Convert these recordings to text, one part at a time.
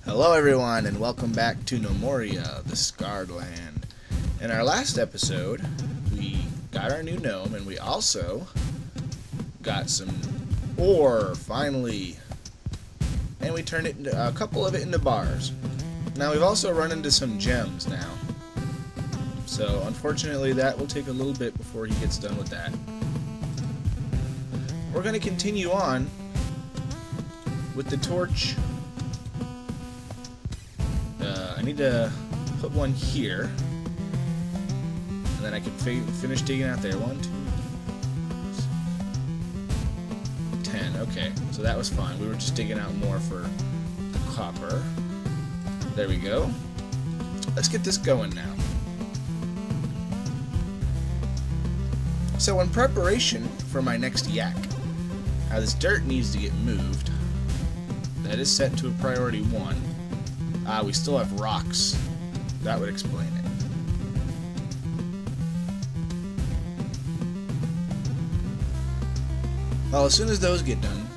Hello everyone, and welcome back to Gnomoria, the Scarred Land. In our last episode, we got our new gnome, and we also got some ore, finally. And we turned it into, a couple of it into bars. Now we've also run into some gems now. So unfortunately that will take a little bit before he gets done with that. We're going to continue on with the torch. I need to put one here, and then I can finish digging out there. 1, 2, 10. Okay, so that was fine. We were just digging out more for the copper. There we go. Let's get this going now. So in preparation for my next yak, now this dirt needs to get moved. That is set to a priority 1. We still have rocks. That would explain it. Well, as soon as those get done,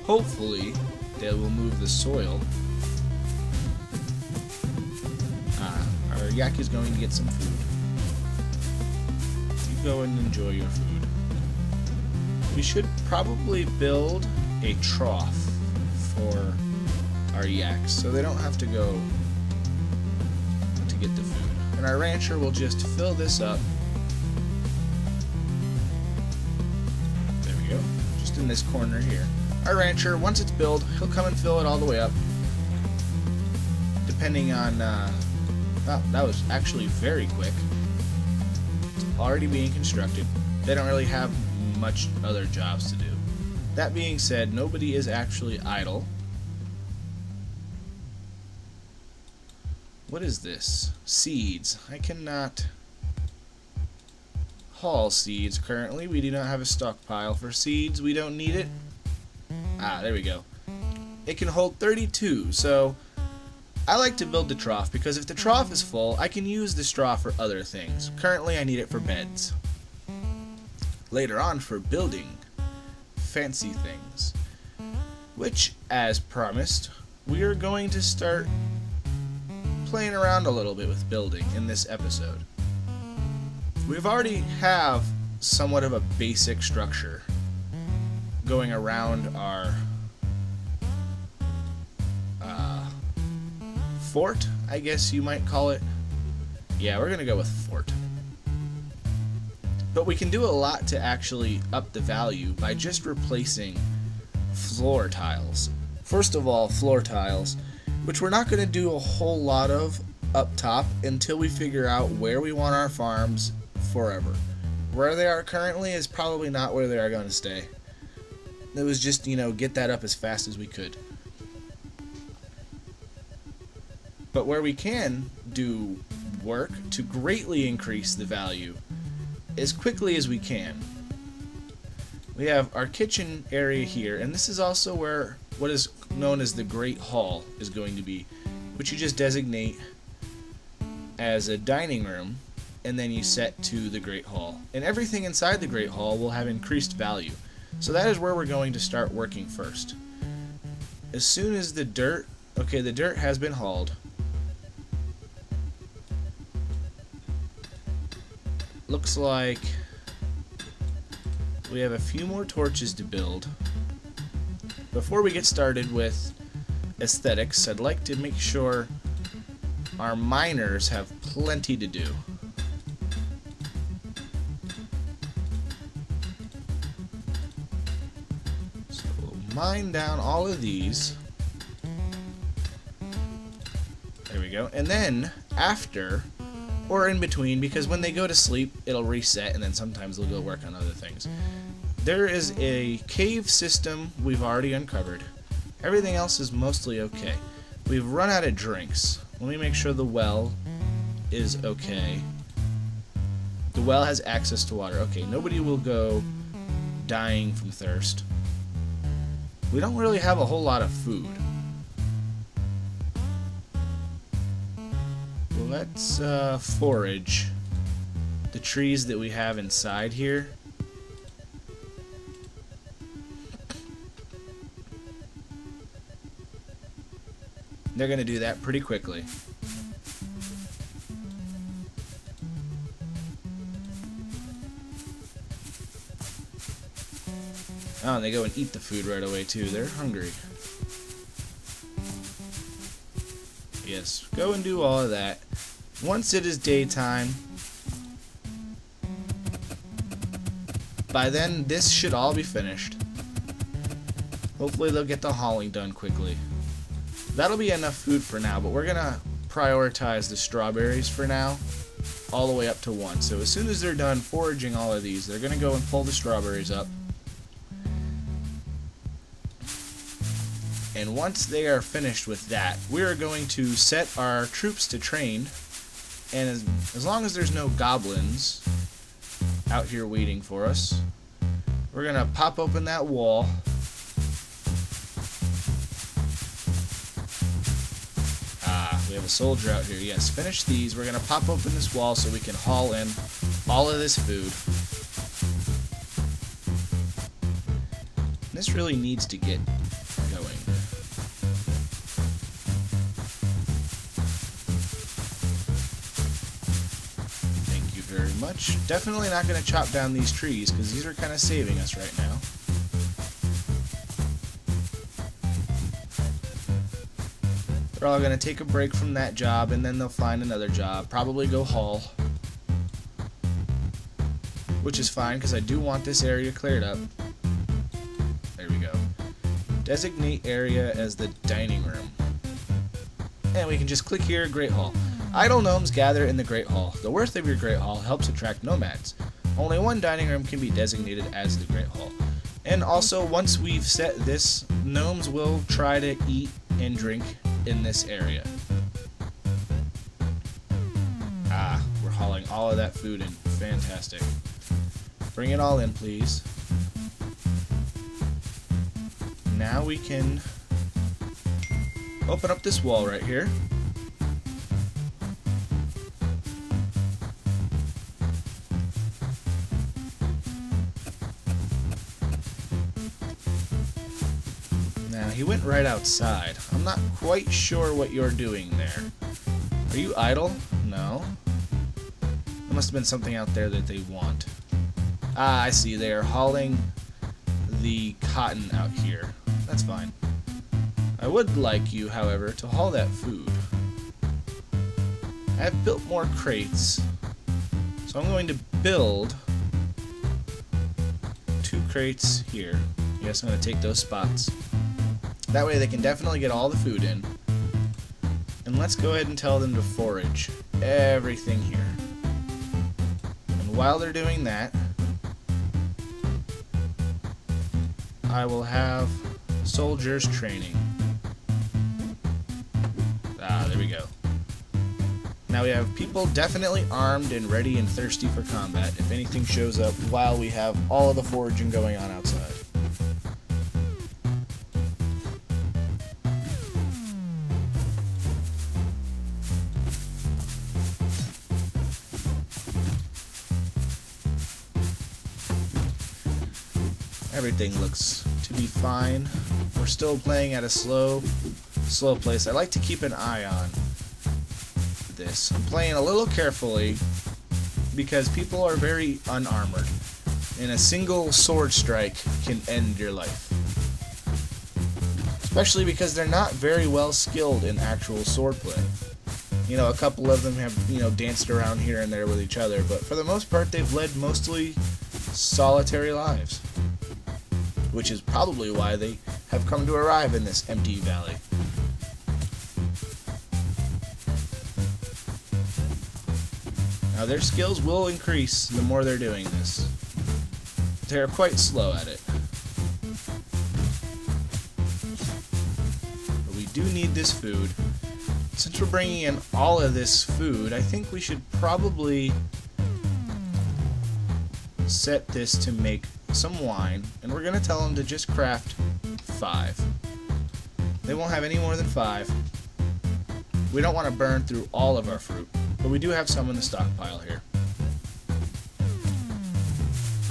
hopefully they will move the soil. Our yak is going to get some food. You go and enjoy your food. We should probably build a trough for our yaks, so they don't have to go to get the food. And our rancher will just fill this up. There we go. Just in this corner here. Our rancher, once it's built, he'll come and fill it all the way up. Depending on, well, that was actually very quick. It's already being constructed. They don't really have much other jobs to do. That being said, nobody is actually idle. What is this? Seeds. I cannot haul seeds currently. We do not have a stockpile for seeds. We don't need it. There we go. It can hold 32, so I like to build the trough because if the trough is full, I can use the straw for other things. Currently, I need it for beds. Later on, for building fancy things. Which, as promised, we are going to start playing around a little bit with building in this episode. We've already have somewhat of a basic structure going around our fort, I guess you might call it. Yeah, we're gonna go with fort. But we can do a lot to actually up the value by just replacing floor tiles. First of all, floor tiles, which we're not going to do a whole lot of up top until we figure out where we want our farms forever. Where they are currently is probably not where they are going to stay. It was just, get that up as fast as we could. But where we can do work to greatly increase the value as quickly as we can. We have our kitchen area here, and this is also where what is known as the Great Hall is going to be, which you just designate as a dining room, and then you set to the Great Hall. And everything inside the Great Hall will have increased value. So that is where we're going to start working first. As soon as the dirt has been hauled. Looks like we have a few more torches to build. Before we get started with aesthetics, I'd like to make sure our miners have plenty to do. So we'll mine down all of these. There we go. And then after, or in between, because when they go to sleep, it'll reset, and then sometimes they'll go work on other things. There is a cave system we've already uncovered. Everything else is mostly okay. We've run out of drinks. Let me make sure the well is okay. The well has access to water. Okay, nobody will go dying from thirst. We don't really have a whole lot of food. Let's forage the trees that we have inside here. They're going to do that pretty quickly. Oh, and they go and eat the food right away too. They're hungry. Yes, go and do all of that. Once it is daytime, by then this should all be finished. Hopefully they'll get the hauling done quickly. That'll be enough food for now, but we're gonna prioritize the strawberries for now, all the way up to 1. So as soon as they're done foraging all of these, they're gonna go and pull the strawberries up. And once they are finished with that, we are going to set our troops to train. And as long as there's no goblins out here waiting for us, we're going to pop open that wall. We have a soldier out here. Yes, finish these. We're going to pop open this wall so we can haul in all of this food. This really needs to get going. Thank you very much. Definitely not going to chop down these trees because these are kind of saving us right now. They're all going to take a break from that job and then they'll find another job, probably go haul. Which is fine because I do want this area cleared up. There we go. Designate area as the dining room. And we can just click here, Great Hall. Idle gnomes gather in the Great Hall. The worth of your Great Hall helps attract nomads. Only one dining room can be designated as the Great Hall. And also, once we've set this, gnomes will try to eat and drink in this area. We're hauling all of that food in. Fantastic. Bring it all in, please. Now we can open up this wall right here. Now, he went right outside. I'm not quite sure what you're doing there. Are you idle? No. There must have been something out there that they want. I see. They are hauling the cotton out here. That's fine. I would like you, however, to haul that food. I have built more crates, so I'm going to build 2 crates here. Yes, I'm going to take those spots. That way they can definitely get all the food in. And let's go ahead and tell them to forage everything here. And while they're doing that, I will have soldiers training. There we go. Now we have people definitely armed and ready and thirsty for combat if anything shows up while we have all of the foraging going on outside. Everything looks to be fine. We're still playing at a slow pace. I like to keep an eye on this. I'm playing a little carefully because people are very unarmored, and a single sword strike can end your life. Especially because they're not very well skilled in actual swordplay. You know, a couple of them have, danced around here and there with each other, but for the most part they've led mostly solitary lives. Which is probably why they have come to arrive in this empty valley. Now their skills will increase the more they're doing this. They're quite slow at it. But we do need this food. Since we're bringing in all of this food, I think we should probably set this to make some wine, and we're going to tell them to just craft 5. They won't have any more than 5. We don't want to burn through all of our fruit, but we do have some in the stockpile here.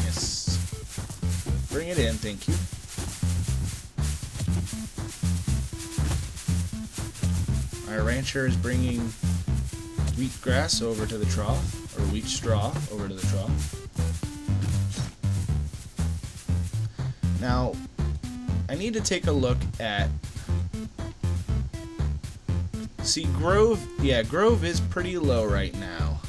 Yes. Bring it in, thank you. Our rancher is bringing wheatgrass over to the trough, or wheat straw over to the trough. Now, I need to take a look at... See, Grove... Yeah, Grove is pretty low right now.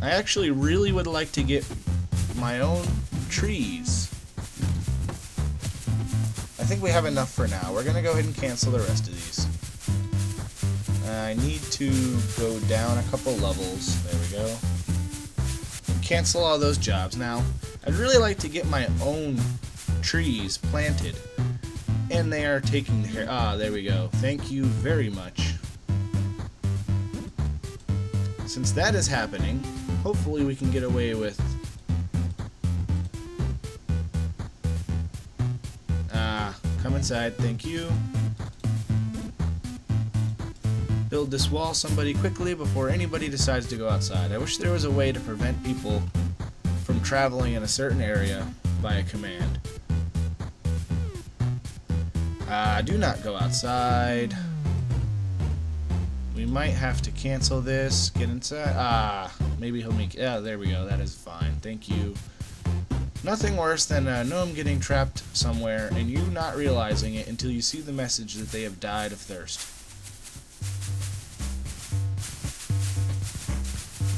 I actually really would like to get my own trees. I think we have enough for now. We're going to go ahead and cancel the rest of these. I need to go down a couple levels. There we go. And cancel all those jobs. Now, I'd really like to get my own trees planted. And they are taking care... Ah, there we go. Thank you very much. Since that is happening, hopefully we can get away with... Come inside, thank you. Build this wall, somebody, quickly before anybody decides to go outside. I wish there was a way to prevent people from traveling in a certain area by a command. Do not go outside. We might have to cancel this. Get inside. Maybe he'll make... Yeah, there we go. That is fine. Thank you. Nothing worse than a gnome getting trapped somewhere and you not realizing it until you see the message that they have died of thirst.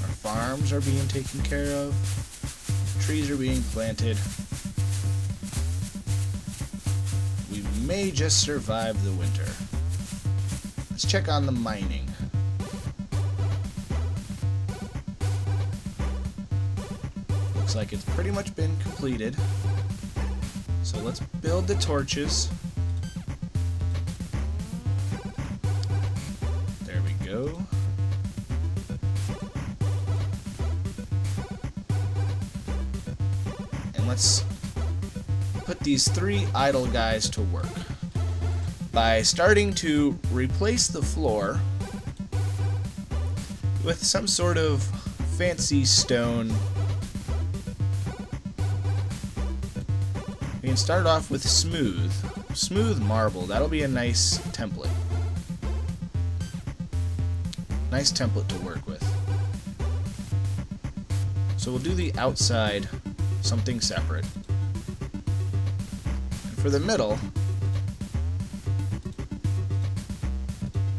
Our farms are being taken care of. Trees are being planted. We may just survive the winter. Let's check on the mining. Looks like it's pretty much been completed. So let's build the torches. There we go. And let's put these 3 idle guys to work by starting to replace the floor with some sort of fancy stone. We can start off with smooth marble. That'll be a nice template. Nice template to work with. So we'll do the outside something separate. And for the middle,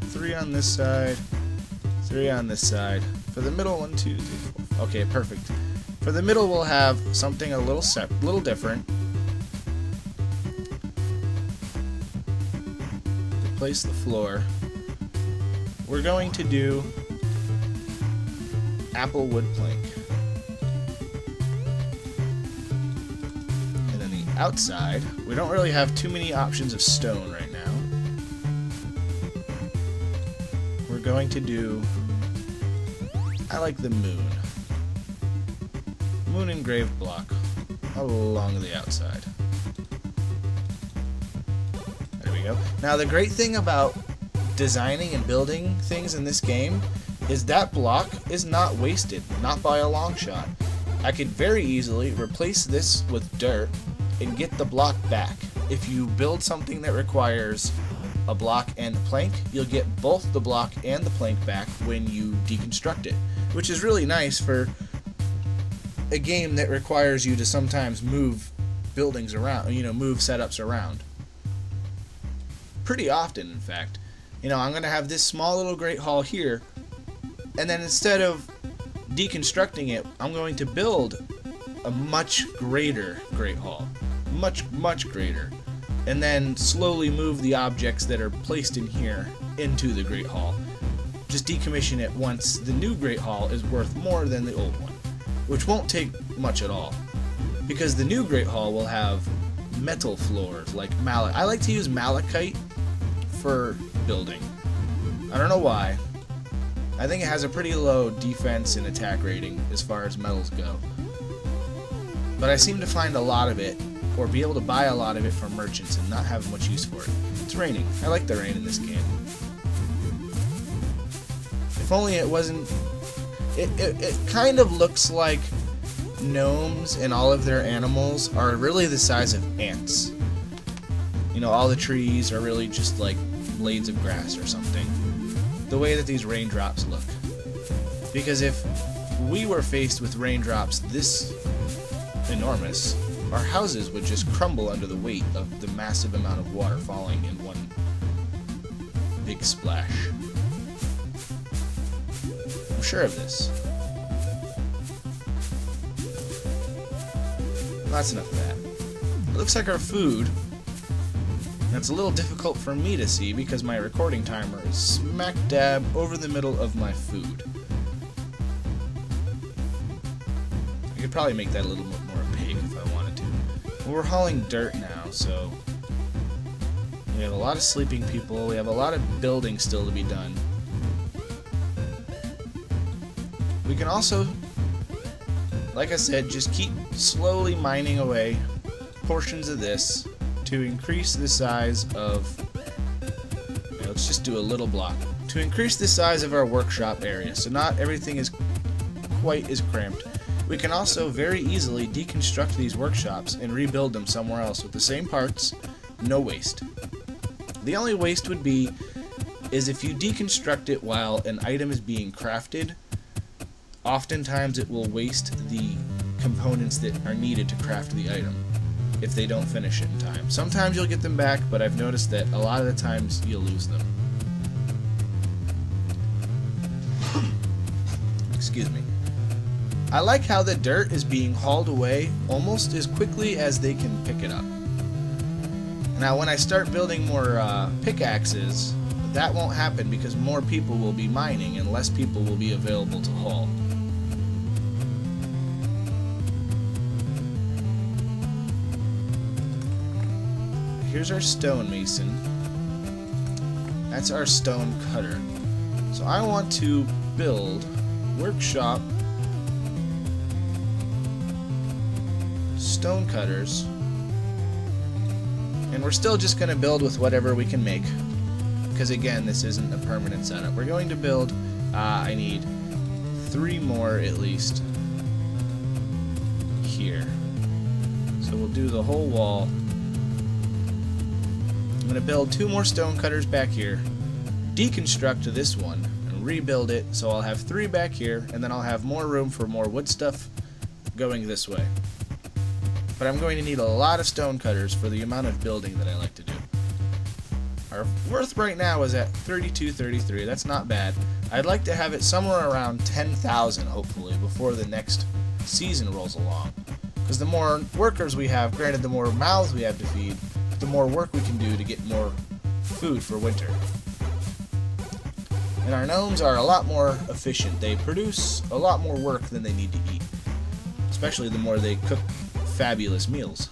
3 on this side, 3 on this side. For the middle, 1, 2, 3, 4. Okay, perfect. For the middle, we'll have something a little different. Replace the floor. We're going to do apple wood plank. And then the outside, we don't really have too many options of stone right now. We're going to do, I like the moon. Moon engraved block along the outside. Now the great thing about designing and building things in this game is that block is not wasted, not by a long shot. I could very easily replace this with dirt and get the block back. If you build something that requires a block and a plank, you'll get both the block and the plank back when you deconstruct it, which is really nice for a game that requires you to sometimes move buildings around, move setups around. Pretty often, in fact. I'm going to have this small little great hall here, and then instead of deconstructing it, I'm going to build a much greater great hall. Much greater. And then slowly move the objects that are placed in here into the great hall. Just decommission it once the new great hall is worth more than the old one, which won't take much at all, because the new great hall will have metal floors like malachite. I like to use malachite for building. I don't know why. I think it has a pretty low defense and attack rating as far as metals go. But I seem to find a lot of it, or be able to buy a lot of it from merchants and not have much use for it. It's raining. I like the rain in this game. If only it wasn't... It kind of looks like gnomes and all of their animals are really the size of ants. You know, all the trees are really just like blades of grass or something. The way that these raindrops look. Because if we were faced with raindrops this enormous, our houses would just crumble under the weight of the massive amount of water falling in one big splash. I'm sure of this. That's enough of that. It looks like our food. That's a little difficult for me to see because my recording timer is smack dab over the middle of my food. I could probably make that a little bit more opaque if I wanted to. Well, we're hauling dirt now, so we have a lot of sleeping people. We have a lot of building still to be done. We can also, like I said, just keep slowly mining away portions of this to increase the size of, let's just do a little block, to increase the size of our workshop area, so not everything is quite as cramped. We can also very easily deconstruct these workshops and rebuild them somewhere else with the same parts, no waste. The only waste would be is if you deconstruct it while an item is being crafted, oftentimes it will waste the components that are needed to craft the item if they don't finish it in time. Sometimes you'll get them back, but I've noticed that a lot of the times you'll lose them. Excuse me. I like how the dirt is being hauled away almost as quickly as they can pick it up. Now when I start building more pickaxes, that won't happen because more people will be mining and less people will be available to haul. Here's our stonemason. That's our stone cutter. So I want to build workshop stone cutters, and we're still just going to build with whatever we can make because again this isn't a permanent setup. We're going to build, I need 3 more at least here, so we'll do the whole wall. I'm going to build 2 more stone cutters back here, deconstruct this one, and rebuild it, so I'll have 3 back here, and then I'll have more room for more wood stuff going this way. But I'm going to need a lot of stone cutters for the amount of building that I like to do. Our worth right now is at 3233. That's not bad. I'd like to have it somewhere around 10,000 hopefully before the next season rolls along. Because the more workers we have, granted the more mouths we have to feed, the more work we can do to get more food for winter. And our gnomes are a lot more efficient. They produce a lot more work than they need to eat. Especially the more they cook fabulous meals.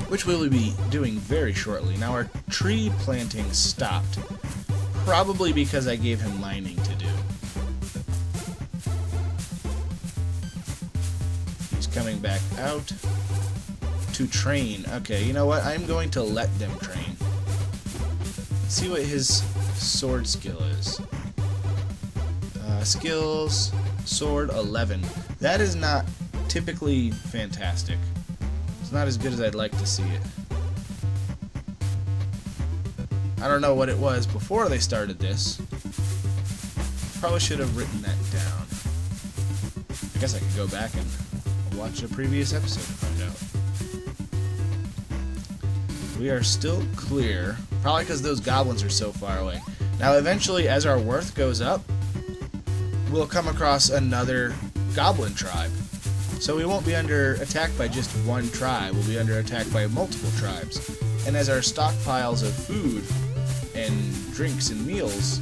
Which we will be doing very shortly. Now our tree planting stopped. Probably because I gave him mining to do. He's coming back out. To train. Okay, you know what? I'm going to let them train. Let's see what his sword skill is. Skills, sword 11. That is not typically fantastic. It's not as good as I'd like to see it. I don't know what it was before they started this. Probably should have written that down. I guess I could go back and watch a previous episode to find out. We are still clear, probably because those goblins are so far away. Now eventually, as our worth goes up, we'll come across another goblin tribe. So we won't be under attack by just one tribe, we'll be under attack by multiple tribes. And as our stockpiles of food and drinks and meals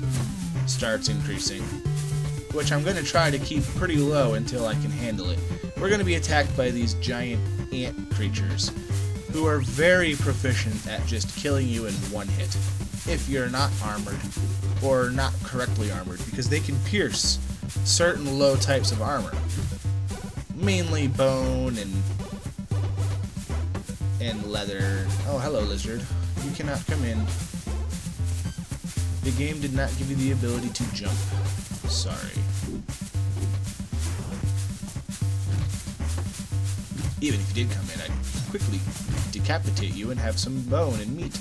starts increasing, which I'm going to try to keep pretty low until I can handle it, we're going to be attacked by these giant ant creatures, who are very proficient at just killing you in one hit, if you're not armored, or not correctly armored, because they can pierce certain low types of armor. Mainly bone and leather. Oh, hello, lizard. You cannot come in. The game did not give you the ability to jump. Sorry. Even if you did come in, quickly decapitate you and have some bone and meat.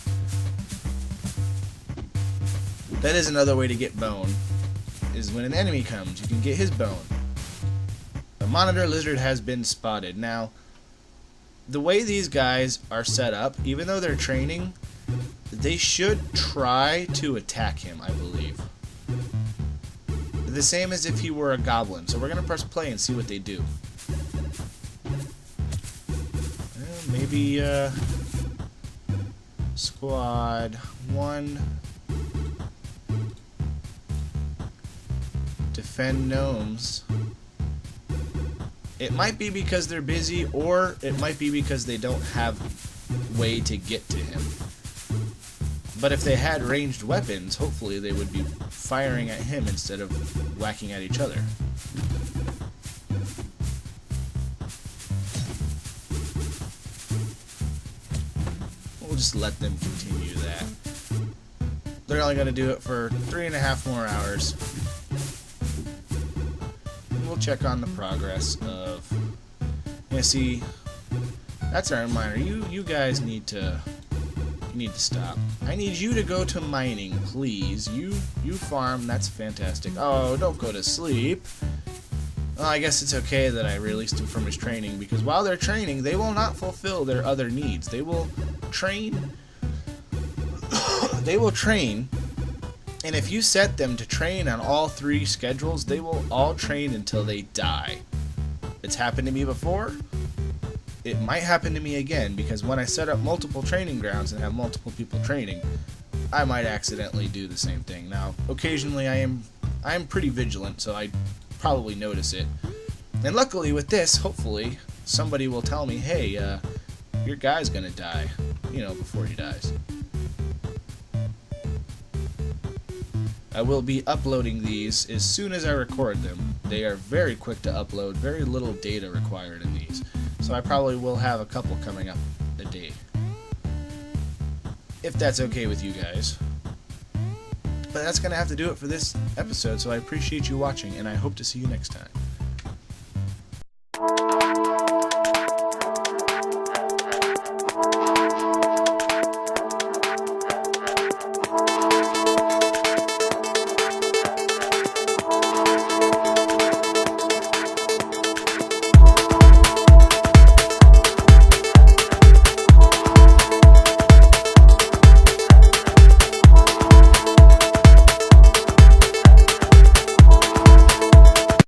That is another way to get bone, is when an enemy comes, you can get his bone. The monitor lizard has been spotted. Now, the way these guys are set up, even though they're training, they should try to attack him, I believe. The same as if he were a goblin. So we're going to press play and see what they do. Maybe squad 1 defend gnomes. It might be because they're busy, or it might be because they don't have way to get to him. But if they had ranged weapons, hopefully they would be firing at him instead of whacking at each other. We'll just let them continue that. They're only going to do it for 3.5 more hours. We'll check on the progress of... Yeah, see, that's our reminder. You guys need to... You need to stop. I need you to go to mining, please. You farm, that's fantastic. Oh, don't go to sleep. Well, I guess it's okay that I released him from his training, because while they're training, they will not fulfill their other needs. They will train. They will train, and if you set them to train on all 3 schedules, they will all train until they die. It's happened to me before. It might happen to me again, because when I set up multiple training grounds and have multiple people training, I might accidentally do the same thing. Now, occasionally I am pretty vigilant, so I probably notice it. And luckily with this, hopefully, somebody will tell me, hey, your guy's gonna die, before he dies. I will be uploading these as soon as I record them. They are very quick to upload, very little data required in these. So I probably will have a couple coming up a day. If that's okay with you guys. But that's going to have to do it for this episode, so I appreciate you watching, and I hope to see you next time.